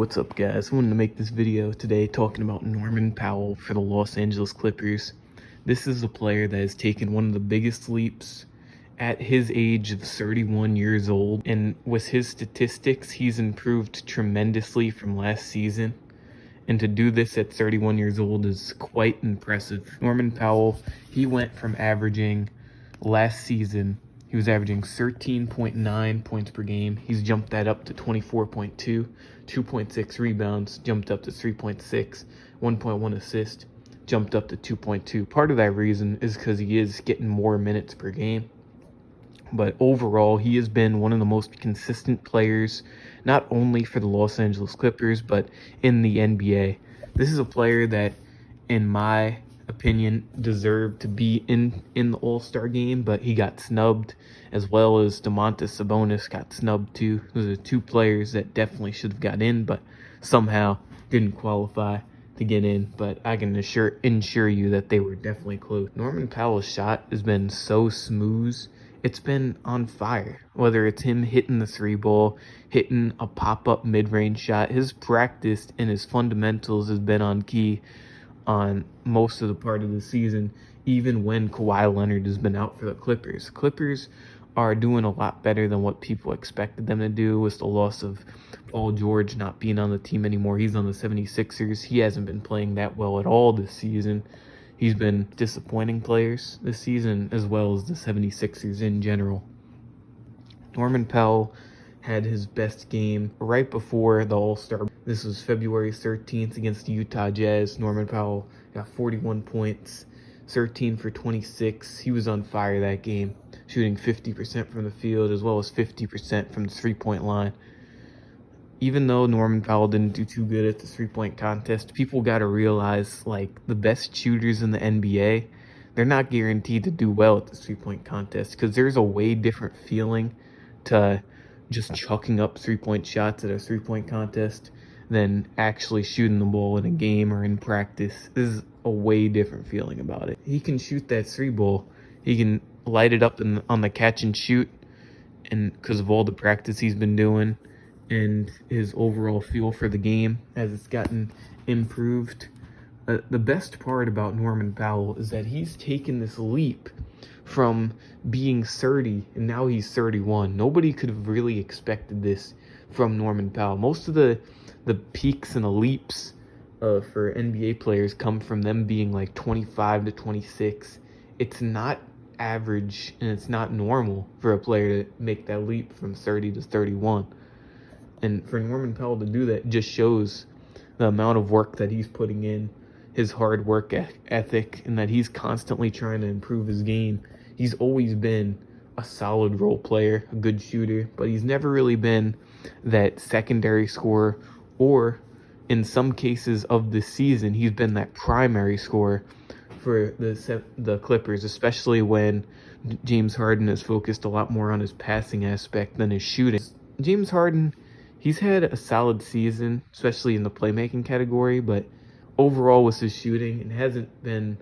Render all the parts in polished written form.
What's up, guys? I wanted to make this video today talking about Norman Powell for the Los Angeles Clippers. This is a player that has taken one of the biggest leaps at his age of 31 years old, and with his statistics, he's improved tremendously from last season. And to do this at 31 years old is quite impressive. Norman Powell, he went from averaging last season, he was averaging 13.9 points per game. He's jumped that up to 24.2, 2.6 rebounds, jumped up to 3.6, 1.1 assist, jumped up to 2.2. Part of that reason is because he is getting more minutes per game. But overall, he has been one of the most consistent players, not only for the Los Angeles Clippers, but in the NBA. This is a player that, in my opinion, deserved to be in the All-Star game, but he got snubbed, as well as Domantas Sabonis got snubbed too. Those are two players that definitely should have got in, but somehow didn't qualify to get in. But I can ensure you that they were definitely close. Norman Powell's shot has been so smooth. It's been on fire. Whether it's him hitting the three ball, hitting a pop-up mid-range shot, his practice and his fundamentals has been on key on most of the part of the season, even when Kawhi Leonard has been out for the Clippers. Clippers are doing a lot better than what people expected them to do with the loss of Paul George not being on the team anymore. He's on the 76ers. He hasn't been playing that well at all this season. He's been disappointing players this season, as well as the 76ers in general. Norman Powell had his best game right before the All-Star. This was February 13th against the Utah Jazz. Norman Powell got 41 points, 13 for 26. He was on fire that game, shooting 50% from the field as well as 50% from the three-point line. Even though Norman Powell didn't do too good at the three-point contest, people got to realize, like, the best shooters in the NBA, they're not guaranteed to do well at the three-point contest, because there's a way different feeling to just chucking up three-point shots at a three-point contest than actually shooting the ball in a game or in practice. This is a way different feeling about it. He can shoot that three ball. He can light it up on the catch and shoot, and because of all the practice he's been doing and his overall feel for the game as it's gotten improved. The best part about Norman Powell is that he's taken this leap from being 30 and now he's 31. Nobody could have really expected this from Norman Powell. Most of the peaks and the leaps for NBA players come from them being like 25 to 26. It's not average and it's not normal for a player to make that leap from 30 to 31. And for Norman Powell to do that just shows the amount of work that he's putting in, his hard work ethic, and that he's constantly trying to improve his game. He's always been a solid role player, a good shooter, but he's never really been that secondary scorer, or in some cases of the season, he's been that primary scorer for the Clippers, especially when James Harden has focused a lot more on his passing aspect than his shooting. James Harden, he's had a solid season, especially in the playmaking category, but overall with his shooting, it hasn't been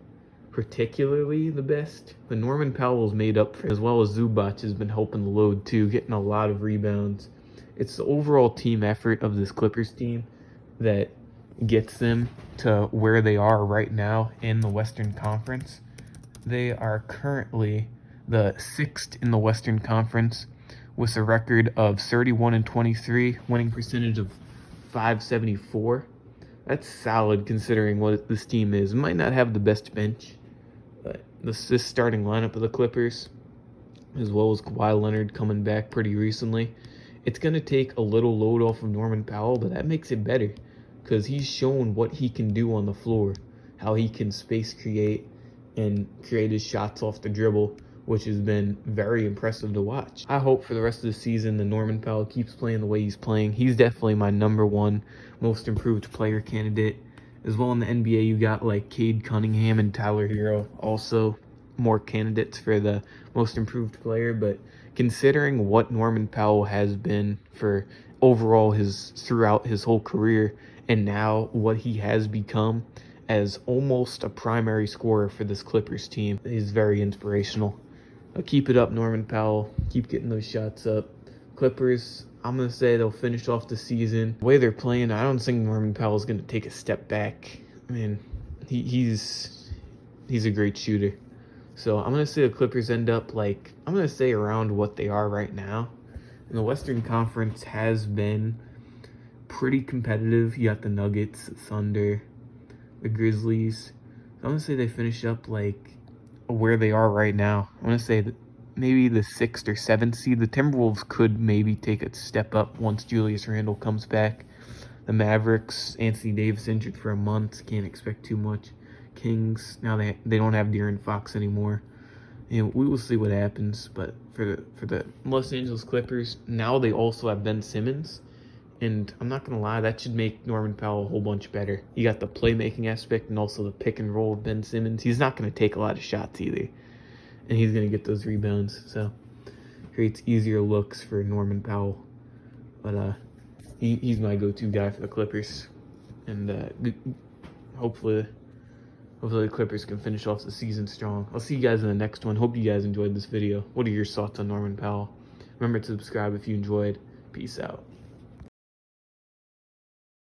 particularly the best. But Norman Powell's made up for it, as well as Zubac has been helping the load too, getting a lot of rebounds. It's the overall team effort of this Clippers team that gets them to where they are right now in the Western Conference. They are currently the 6th in the Western Conference with a record of 31-23, winning percentage of .574. That's solid considering what this team is. It might not have the best bench, but this starting lineup of the Clippers, as well as Kawhi Leonard coming back pretty recently, it's going to take a little load off of Norman Powell, but that makes it better because he's shown what he can do on the floor, how he can space create and create his shots off the dribble, which has been very impressive to watch. I hope for the rest of the season that Norman Powell keeps playing the way he's playing. He's definitely my #1 most improved player candidate. As well in the NBA, you got like Cade Cunningham and Tyler Hero, also more candidates for the most improved player. But considering what Norman Powell has been for overall throughout his whole career, and now what he has become as almost a primary scorer for this Clippers team, is very inspirational. Keep it up, Norman Powell. Keep getting those shots up. Clippers, I'm going to say they'll finish off the season. The way they're playing, I don't think Norman Powell is going to take a step back. I mean, he's a great shooter. So I'm going to say the Clippers end up like, I'm going to say around what they are right now. And the Western Conference has been pretty competitive. You got the Nuggets, the Thunder, the Grizzlies. So I'm going to say they finish up like where they are right now. I'm going to say that maybe the 6th or 7th seed. The Timberwolves could maybe take a step up once Julius Randle comes back. The Mavericks, Anthony Davis injured for a month. Can't expect too much. Kings, now they don't have De'Aaron Fox anymore. And we will see what happens. But for the Los Angeles Clippers, now they also have Ben Simmons. And I'm not going to lie, that should make Norman Powell a whole bunch better. You got the playmaking aspect and also the pick and roll of Ben Simmons. He's not going to take a lot of shots either. And he's going to get those rebounds. So, creates easier looks for Norman Powell. But he's my go-to guy for the Clippers. And hopefully the Clippers can finish off the season strong. I'll see you guys in the next one. Hope you guys enjoyed this video. What are your thoughts on Norman Powell? Remember to subscribe if you enjoyed. Peace out.